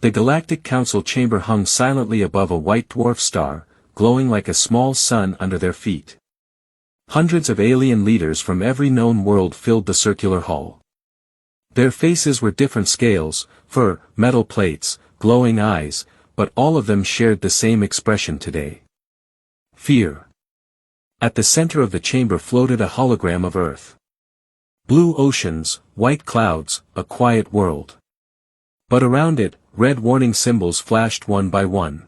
The Galactic Council chamber hung silently above a white dwarf star, glowing like a small sun under their feet. Hundreds of alien leaders from every known world filled the circular hall. Their faces were different scales, fur, metal plates, glowing eyes, but all of them shared the same expression today. Fear. At the center of the chamber floated a hologram of Earth. Blue oceans, white clouds, a quiet world. But around it, red warning symbols flashed one by one.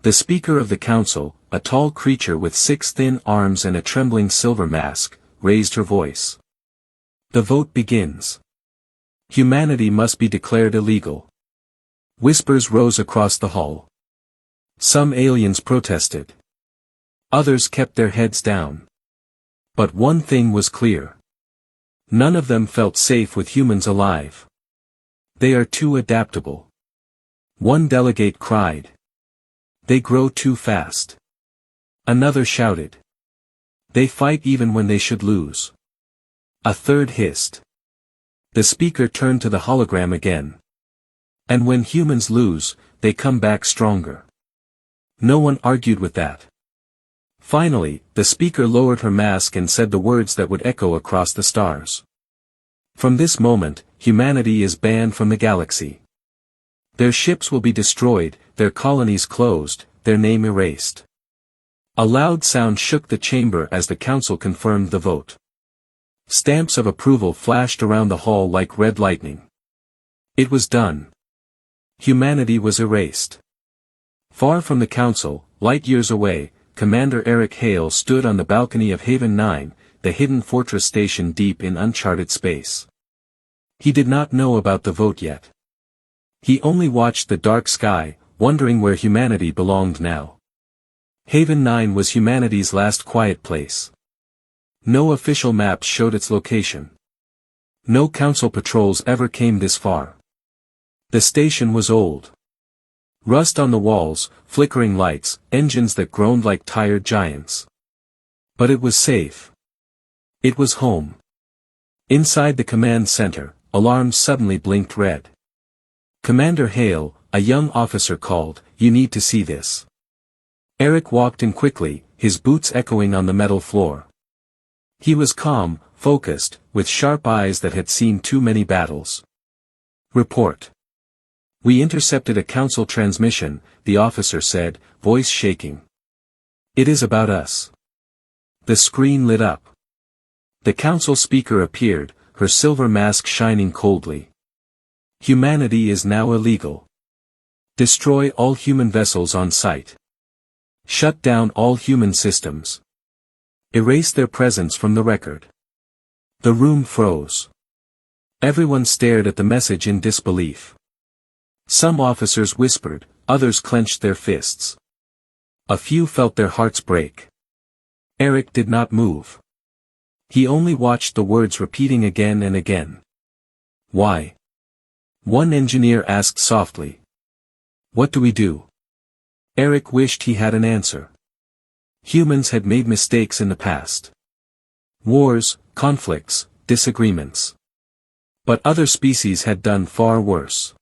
The Speaker of the Council, a tall creature with 6 thin arms and a trembling silver mask, raised her voice. The vote begins. Humanity must be declared illegal. Whispers rose across the hall. Some aliens protested. Others kept their heads down. But one thing was clear. None of them felt safe with humans alive. They are too adaptable. One delegate cried. They grow too fast. Another shouted. They fight even when they should lose. A third hissed. The speaker turned to the hologram again. And when humans lose, they come back stronger. No one argued with that. Finally, the speaker lowered her mask and said the words that would echo across the stars. From this moment, humanity is banned from the galaxy. Their ships will be destroyed, their colonies closed, their name erased. A loud sound shook the chamber as the council confirmed the vote. Stamps of approval flashed around the hall like red lightning. It was done. Humanity was erased. Far from the council, light years away, Commander Eric Hale stood on the balcony of Haven 9, the hidden fortress station deep in uncharted space. He did not know about the vote yet. He only watched the dark sky, wondering where humanity belonged now. Haven 9 was humanity's last quiet place. No official maps showed its location. No council patrols ever came this far. The station was old. Rust on the walls, flickering lights, engines that groaned like tired giants. But it was safe. It was home. Inside the command center, alarms suddenly blinked red. Commander Hale, a young officer called, "You need to see this." Eric walked in quickly, his boots echoing on the metal floor. He was calm, focused, with sharp eyes that had seen too many battles. "Report." "We intercepted a council transmission," the officer said, voice shaking. "It is about us." The screen lit up. The council speaker appeared, her silver mask shining coldly. "Humanity is now illegal. Destroy all human vessels on sight. Shut down all human systems. Erase their presence from the record." The room froze. Everyone stared at the message in disbelief. Some officers whispered, others clenched their fists. A few felt their hearts break. Eric did not move. He only watched the words repeating again and again. "Why?" One engineer asked softly. "What do we do?" Eric wished he had an answer. Humans had made mistakes in the past. Wars, conflicts, disagreements. But other species had done far worse.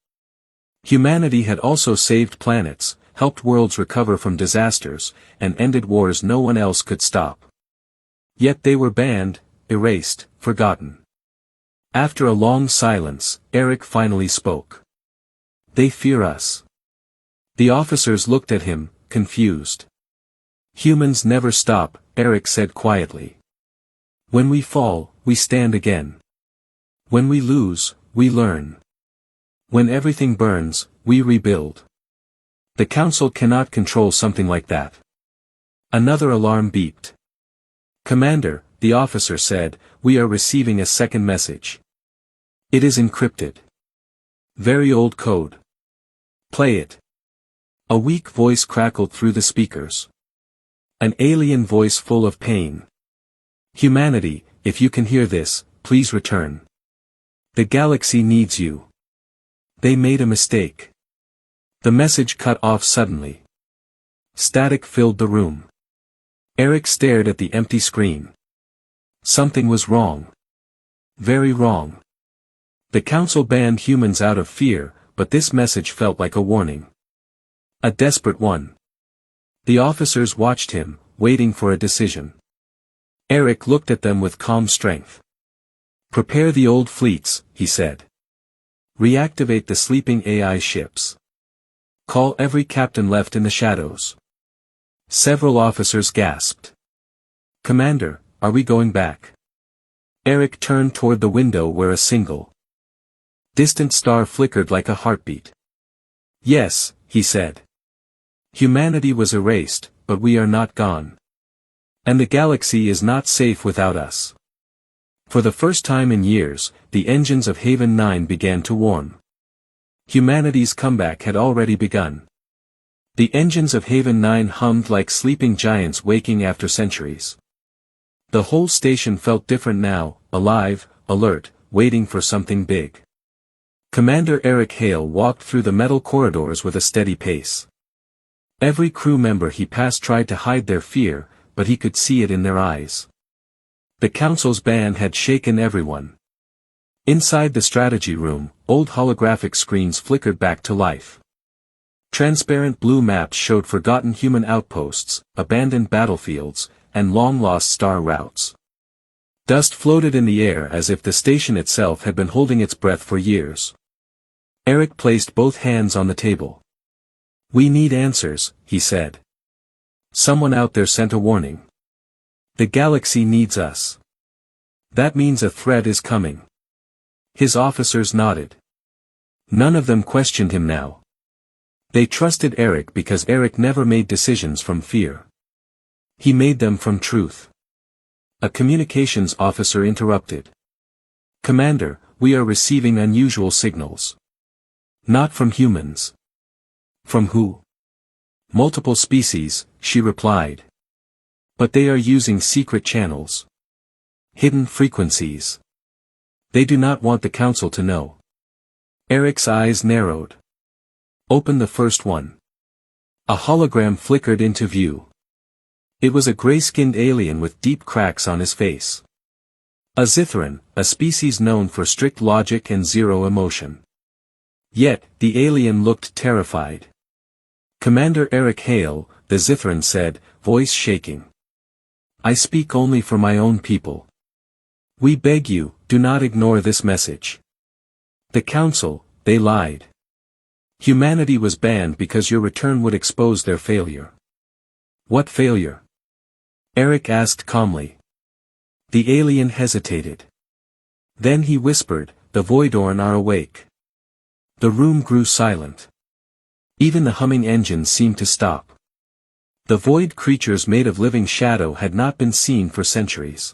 Humanity had also saved planets, helped worlds recover from disasters, and ended wars no one else could stop. Yet they were banned, erased, forgotten. After a long silence, Eric finally spoke. "They fear us." The officers looked at him, confused. "Humans never stop," Eric said quietly. "When we fall, we stand again. When we lose, we learn. When everything burns, we rebuild. The council cannot control something like that." Another alarm beeped. "Commander," the officer said, "we are receiving a second message. It is encrypted. Very old code. Play it." A weak voice crackled through the speakers. An alien voice full of pain. "Humanity, if you can hear this, please return. The galaxy needs you. They made a mistake." The message cut off suddenly. Static filled the room. Eric stared at the empty screen. Something was wrong. Very wrong. The council banned humans out of fear, but this message felt like a warning. A desperate one. The officers watched him, waiting for a decision. Eric looked at them with calm strength. "Prepare the old fleets," he said. "Reactivate the sleeping AI ships. Call every captain left in the shadows." Several officers gasped. "Commander, are we going back?" Eric turned toward the window where a single, distant star flickered like a heartbeat. "Yes," he said. "Humanity was erased, but we are not gone. And the galaxy is not safe without us." For the first time in years, the engines of Haven 9 began to warm. Humanity's comeback had already begun. The engines of Haven 9 hummed like sleeping giants waking after centuries. The whole station felt different now, alive, alert, waiting for something big. Commander Eric Hale walked through the metal corridors with a steady pace. Every crew member he passed tried to hide their fear, but he could see it in their eyes. The Council's ban had shaken everyone. Inside the strategy room, old holographic screens flickered back to life. Transparent blue maps showed forgotten human outposts, abandoned battlefields, and long-lost star routes. Dust floated in the air as if the station itself had been holding its breath for years. Eric placed both hands on the table. "We need answers," he said. "Someone out there sent a warning. The galaxy needs us. That means a threat is coming." His officers nodded. None of them questioned him now. They trusted Eric because Eric never made decisions from fear. He made them from truth. A communications officer interrupted. "Commander, we are receiving unusual signals. Not from humans." "From who?" "Multiple species," she replied. "But they are using secret channels. Hidden frequencies. They do not want the Council to know." Eric's eyes narrowed. "Open the first one." A hologram flickered into view. It was a gray-skinned alien with deep cracks on his face. A Zithran, a species known for strict logic and zero emotion. Yet, the alien looked terrified. "Commander Eric Hale," the Zithran said, voice shaking. "I speak only for my own people. We beg you, do not ignore this message. The Council, they lied. Humanity was banned because your return would expose their failure." "What failure?" Eric asked calmly. The alien hesitated. Then he whispered, "The Voidorn are awake." The room grew silent. Even the humming engines seemed to stop. The void creatures made of living shadow had not been seen for centuries.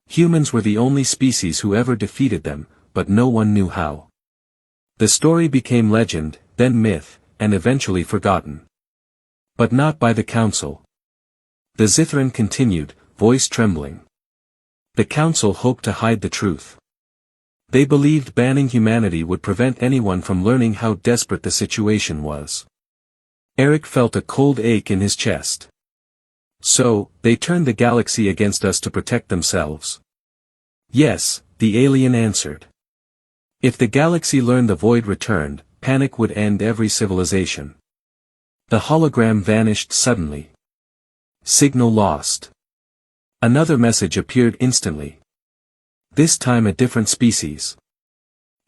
Humans were the only species who ever defeated them, but no one knew how. The story became legend, then myth, and eventually forgotten. But not by the Council. The Zithran continued, voice trembling. The Council hoped to hide the truth. They believed banning humanity would prevent anyone from learning how desperate the situation was. Eric felt a cold ache in his chest. "So, they turned the galaxy against us to protect themselves?" "Yes," the alien answered. "If the galaxy learned the void returned, panic would end every civilization." The hologram vanished suddenly. Signal lost. Another message appeared instantly. This time a different species.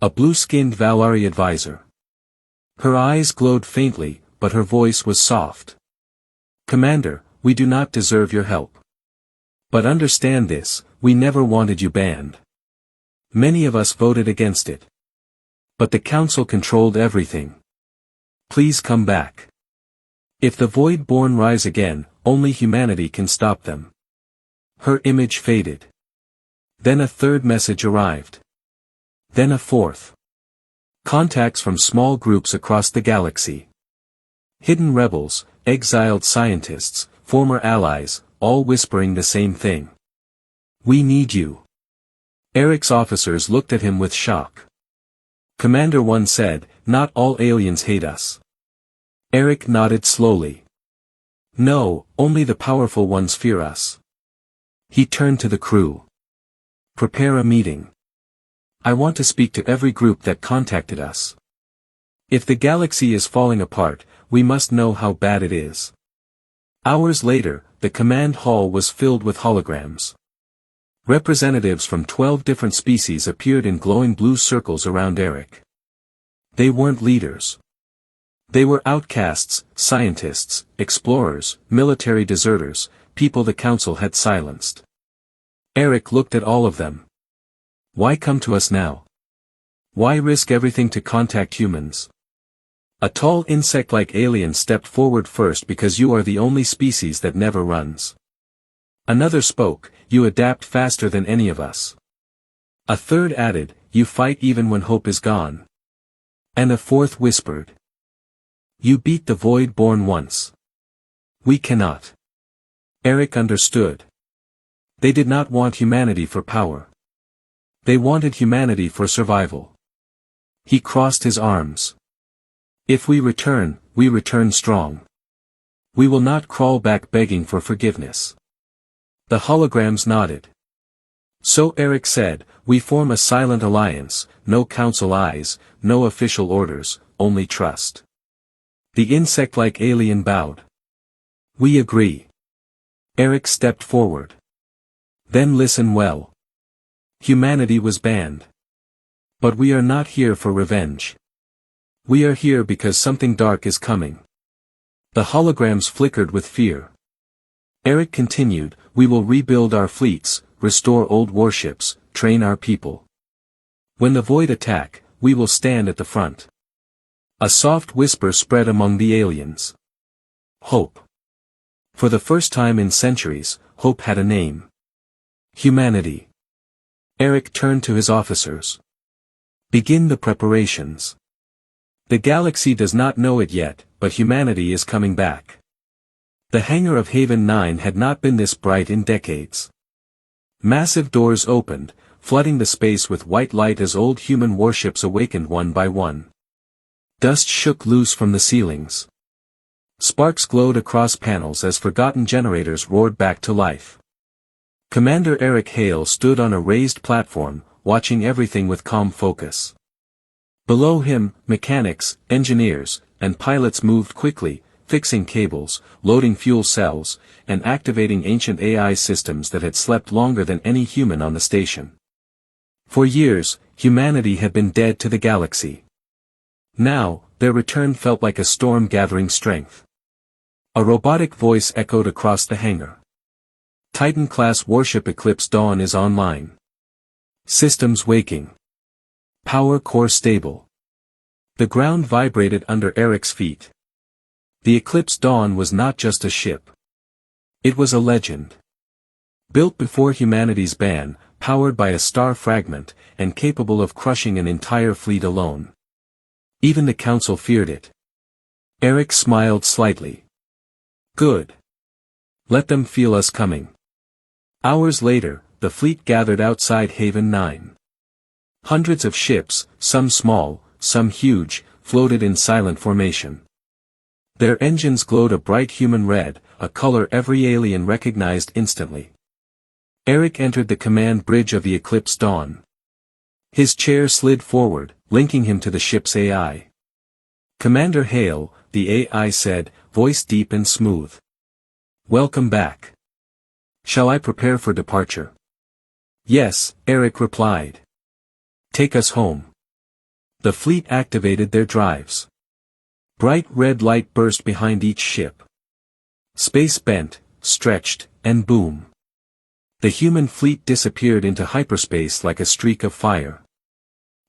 A blue-skinned Valari advisor. Her eyes glowed faintly, but her voice was soft. "Commander, we do not deserve your help. But understand this, we never wanted you banned. Many of us voted against it. But the Council controlled everything. Please come back. If the Void-born rise again, only humanity can stop them." Her image faded. Then a third message arrived. Then a fourth. Contacts from small groups across the galaxy. Hidden rebels, exiled scientists, former allies, all whispering the same thing. "We need you." Eric's officers looked at him with shock. Commander one said, "Not all aliens hate us." Eric nodded slowly. "No, only the powerful ones fear us." He turned to the crew. "Prepare a meeting. I want to speak to every group that contacted us. If the galaxy is falling apart, we must know how bad it is. Hours later, the command hall was filled with holograms. Representatives from 12 different species appeared in glowing blue circles around Eric. They weren't leaders. They were outcasts, scientists, explorers, military deserters, people the council had silenced. Eric looked at all of them. Why come to us now? Why risk everything to contact humans? A tall insect-like alien stepped forward first. Because you are the only species that never runs. Another spoke, you adapt faster than any of us. A third added, you fight even when hope is gone. And a fourth whispered, you beat the Void-born once. We cannot. Eric understood. They did not want humanity for power. They wanted humanity for survival. He crossed his arms. If we return strong. We will not crawl back begging for forgiveness. The holograms nodded. So Eric said, we form a silent alliance, no council eyes, no official orders, only trust. The insect-like alien bowed. We agree. Eric stepped forward. Then listen well. Humanity was banned. But we are not here for revenge. We are here because something dark is coming. The holograms flickered with fear. Eric continued, we will rebuild our fleets, restore old warships, train our people. When the Void attack, we will stand at the front. A soft whisper spread among the aliens. Hope. For the first time in centuries, hope had a name. Humanity. Eric turned to his officers. Begin the preparations. The galaxy does not know it yet, but humanity is coming back. The hangar of Haven 9 had not been this bright in decades. Massive doors opened, flooding the space with white light as old human warships awakened one by one. Dust shook loose from the ceilings. Sparks glowed across panels as forgotten generators roared back to life. Commander Eric Hale stood on a raised platform, watching everything with calm focus. Below him, mechanics, engineers, and pilots moved quickly, fixing cables, loading fuel cells, and activating ancient AI systems that had slept longer than any human on the station. For years, humanity had been dead to the galaxy. Now, their return felt like a storm gathering strength. A robotic voice echoed across the hangar. Titan-class warship Eclipse Dawn is online. Systems waking. Power core stable. The ground vibrated under Eric's feet. The Eclipse Dawn was not just a ship. It was a legend. Built before humanity's ban, powered by a star fragment, and capable of crushing an entire fleet alone. Even the council feared it. Eric smiled slightly. Good. Let them feel us coming. Hours later, the fleet gathered outside Haven 9. Hundreds of ships, some small, some huge, floated in silent formation. Their engines glowed a bright human red, a color every alien recognized instantly. Eric entered the command bridge of the Eclipse Dawn. His chair slid forward, linking him to the ship's AI. Commander Hale, the AI said, voice deep and smooth. Welcome back. Shall I prepare for departure? Yes, Eric replied. Take us home. The fleet activated their drives. Bright red light burst behind each ship. Space bent, stretched, and boom. The human fleet disappeared into hyperspace like a streak of fire.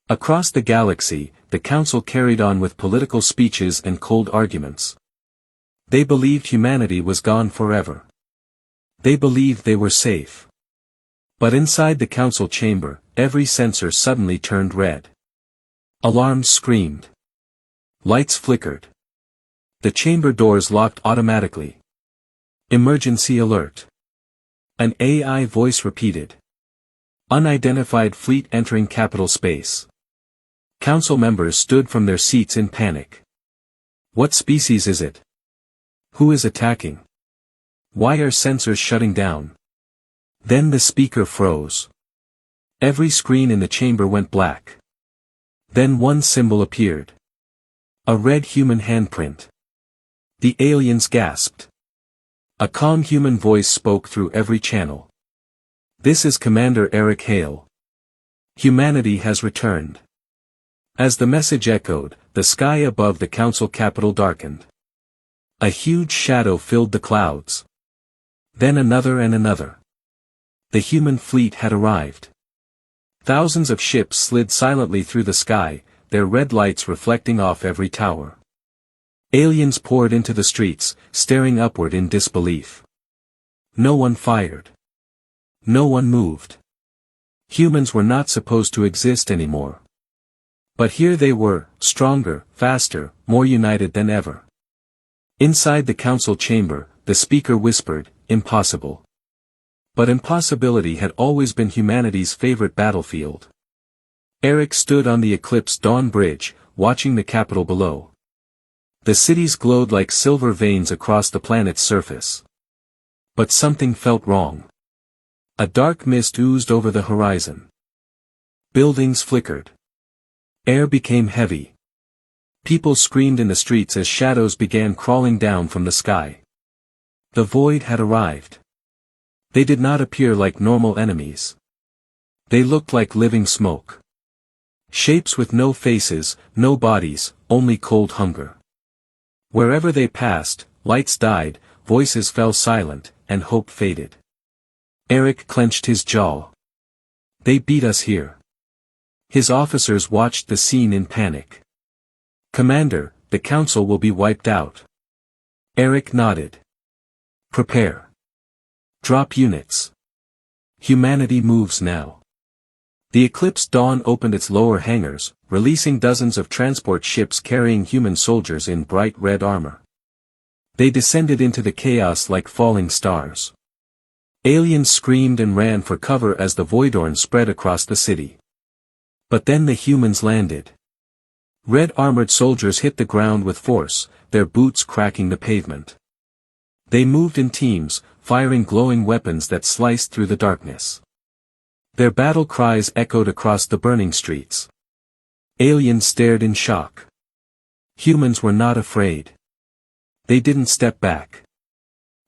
Across the galaxy, the council carried on with political speeches and cold arguments. They believed humanity was gone forever. They believed they were safe. But inside the council chamber, every sensor suddenly turned red. Alarms screamed. Lights flickered. The chamber doors locked automatically. Emergency alert. An AI voice repeated. Unidentified fleet entering capital space. Council members stood from their seats in panic. What species is it? Who is attacking? Why are sensors shutting down? Then the speaker froze. Every screen in the chamber went black. Then one symbol appeared. A red human handprint. The aliens gasped. A calm human voice spoke through every channel. This is Commander Eric Hale. Humanity has returned. As the message echoed, the sky above the council capital darkened. A huge shadow filled the clouds. Then another and another. The human fleet had arrived. Thousands of ships slid silently through the sky, their red lights reflecting off every tower. Aliens poured into the streets, staring upward in disbelief. No one fired. No one moved. Humans were not supposed to exist anymore. But here they were, stronger, faster, more united than ever. Inside the council chamber, the speaker whispered, "Impossible." But impossibility had always been humanity's favorite battlefield. Eric stood on the Eclipse Dawn Bridge, watching the capital below. The cities glowed like silver veins across the planet's surface. But something felt wrong. A dark mist oozed over the horizon. Buildings flickered. Air became heavy. People screamed in the streets as shadows began crawling down from the sky. The void had arrived. They did not appear like normal enemies. They looked like living smoke. Shapes with no faces, no bodies, only cold hunger. Wherever they passed, lights died, voices fell silent, and hope faded. Eric clenched his jaw. They beat us here. His officers watched the scene in panic. "Commander, the council will be wiped out." Eric nodded. "Prepare. Drop units. Humanity moves now." The Eclipse Dawn opened its lower hangars, releasing dozens of transport ships carrying human soldiers in bright red armor. They descended into the chaos like falling stars. Aliens screamed and ran for cover as the voidorn spread across the city. But then the humans landed. Red armored soldiers hit the ground with force, their boots cracking the pavement. They moved in teams, firing glowing weapons that sliced through the darkness. Their battle cries echoed across the burning streets. Aliens stared in shock. Humans were not afraid. They didn't step back.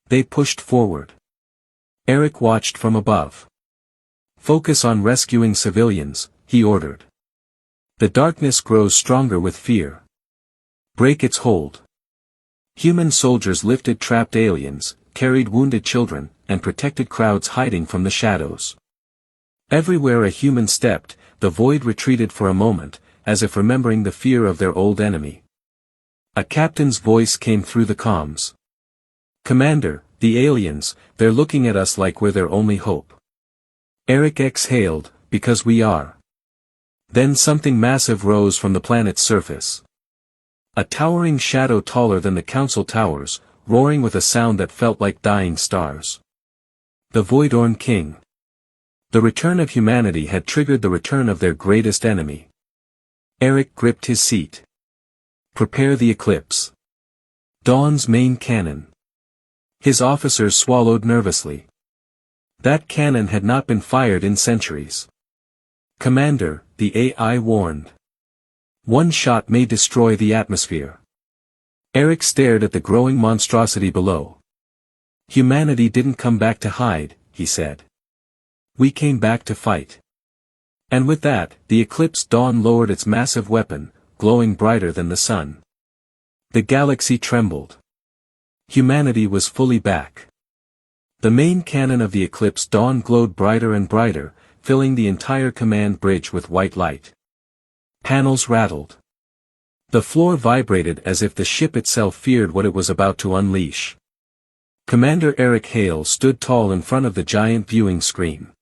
They pushed forward. Eric watched from above. "Focus on rescuing civilians," he ordered. "The darkness grows stronger with fear. Break its hold." Human soldiers lifted trapped aliens, carried wounded children, and protected crowds hiding from the shadows. Everywhere a human stepped, the void retreated for a moment, as if remembering the fear of their old enemy. A captain's voice came through the comms. "Commander, the aliens, they're looking at us like we're their only hope." Eric exhaled, "Because we are." Then something massive rose from the planet's surface. A towering shadow taller than the council towers, roaring with a sound that felt like dying stars. The Voidorn King. The return of humanity had triggered the return of their greatest enemy. Eric gripped his seat. "Prepare the Eclipse Dawn's main cannon." His officers swallowed nervously. That cannon had not been fired in centuries. "Commander," the AI warned. "One shot may destroy the atmosphere." Eric stared at the growing monstrosity below. "Humanity didn't come back to hide," he said. "We came back to fight." And with that, the Eclipse Dawn lowered its massive weapon, glowing brighter than the sun. The galaxy trembled. Humanity was fully back. The main cannon of the Eclipse Dawn glowed brighter and brighter, filling the entire command bridge with white light. Panels rattled. The floor vibrated as if the ship itself feared what it was about to unleash. Commander Eric Hale stood tall in front of the giant viewing screen.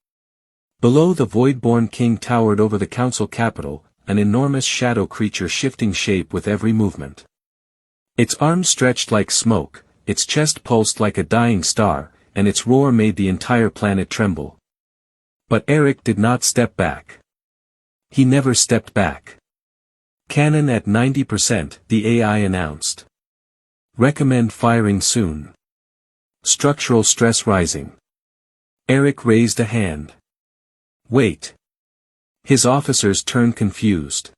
Below, the Voidborn King towered over the council capital, an enormous shadow creature shifting shape with every movement. Its arms stretched like smoke, its chest pulsed like a dying star, and its roar made the entire planet tremble. But Eric did not step back. He never stepped back. "Cannon at 90%, the AI announced. Recommend firing soon. Structural stress rising." Eric raised a hand. "Wait." His officers turned confused.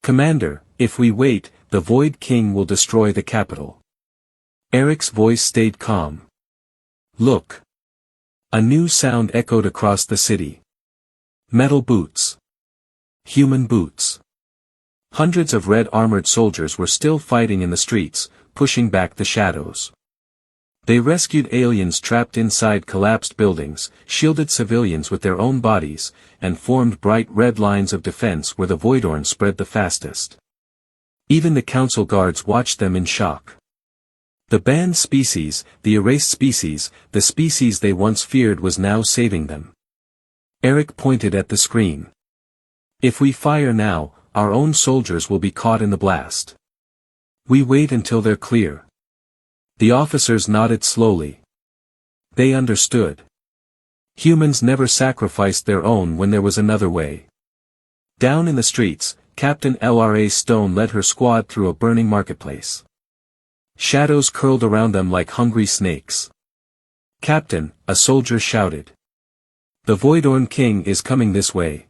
"Commander, if we wait, the Void King will destroy the capital. Eric's voice stayed calm. Look. A new sound echoed across the city. Metal boots. Human boots. Hundreds of red armored soldiers were still fighting in the streets, pushing back the shadows. They rescued aliens trapped inside collapsed buildings, shielded civilians with their own bodies, and formed bright red lines of defense where the Voidorn spread the fastest. Even the council guards watched them in shock. The banned species, the erased species, the species they once feared was now saving them. Eric pointed at the screen. If we fire now, our own soldiers will be caught in the blast. We wait until they're clear. The officers nodded slowly. They understood. Humans never sacrificed their own when there was another way. Down in the streets, Captain Lra Stone led her squad through a burning marketplace. Shadows curled around them like hungry snakes. Captain, a soldier shouted. The Voidorn King is coming this way.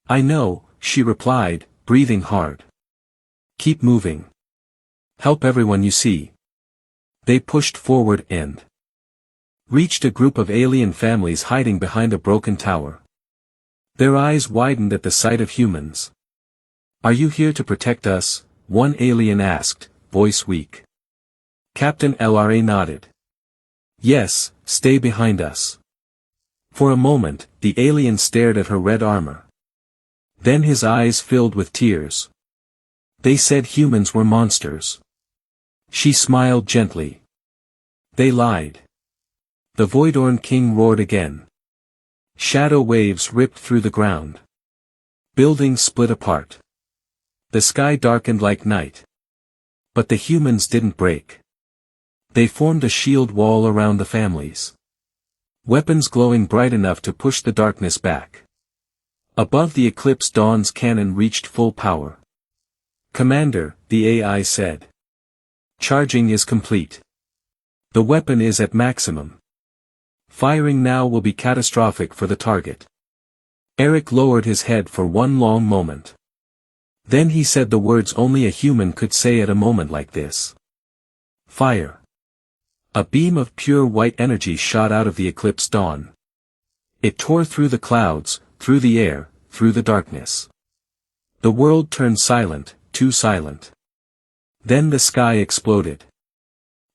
I know, she replied, breathing hard. Keep moving. Help everyone you see. They pushed forward and reached a group of alien families hiding behind a broken tower. Their eyes widened at the sight of humans. Are you here to protect us? One alien asked, voice weak. Captain Lra nodded. Yes, stay behind us. For a moment, the alien stared at her red armor. Then his eyes filled with tears. They said humans were monsters. She smiled gently. They lied. The Voidorn King roared again. Shadow waves ripped through the ground. Buildings split apart. The sky darkened like night. But the humans didn't break. They formed a shield wall around the families. Weapons glowing bright enough to push the darkness back. Above the Eclipse Dawn's cannon reached full power. Commander, the AI said. Charging is complete. The weapon is at maximum. Firing now will be catastrophic for the target. Eric lowered his head for one long moment. Then he said the words only a human could say at a moment like this. Fire. A beam of pure white energy shot out of the Eclipse Dawn. It tore through the clouds, through the air, through the darkness. The world turned silent, too silent. Then the sky exploded.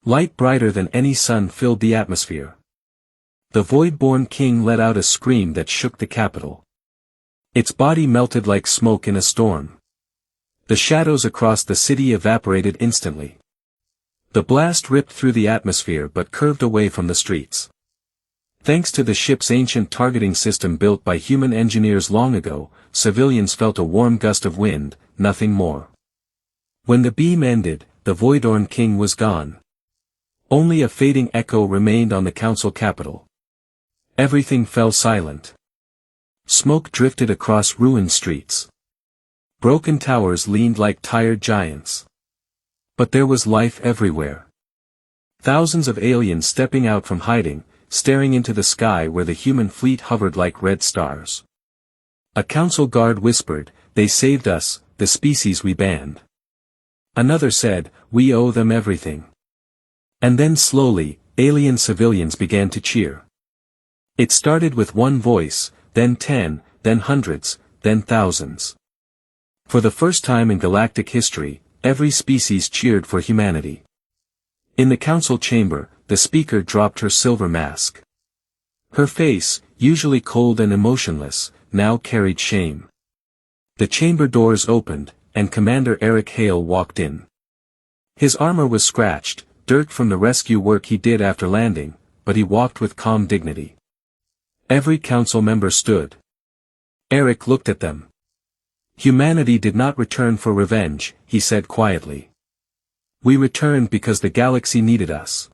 Light brighter than any sun filled the atmosphere. The Voidborn King let out a scream that shook the capital. Its body melted like smoke in a storm. The shadows across the city evaporated instantly. The blast ripped through the atmosphere but curved away from the streets. Thanks to the ship's ancient targeting system built by human engineers long ago, civilians felt a warm gust of wind, nothing more. When the beam ended, the Voidorn King was gone. Only a fading echo remained on the council capital. Everything fell silent. Smoke drifted across ruined streets. Broken towers leaned like tired giants. But there was life everywhere. Thousands of aliens stepping out from hiding, staring into the sky where the human fleet hovered like red stars. A council guard whispered, "They saved us, the species we banned." Another said, "We owe them everything." And then slowly, alien civilians began to cheer. It started with one voice, then 10, then hundreds, then thousands. For the first time in galactic history, every species cheered for humanity. In the council chamber, the speaker dropped her silver mask. Her face, usually cold and emotionless, now carried shame. The chamber doors opened, and Commander Eric Hale walked in. His armor was scratched, dirt from the rescue work he did after landing, but he walked with calm dignity. Every council member stood. Eric looked at them. Humanity did not return for revenge, he said quietly. We returned because the galaxy needed us.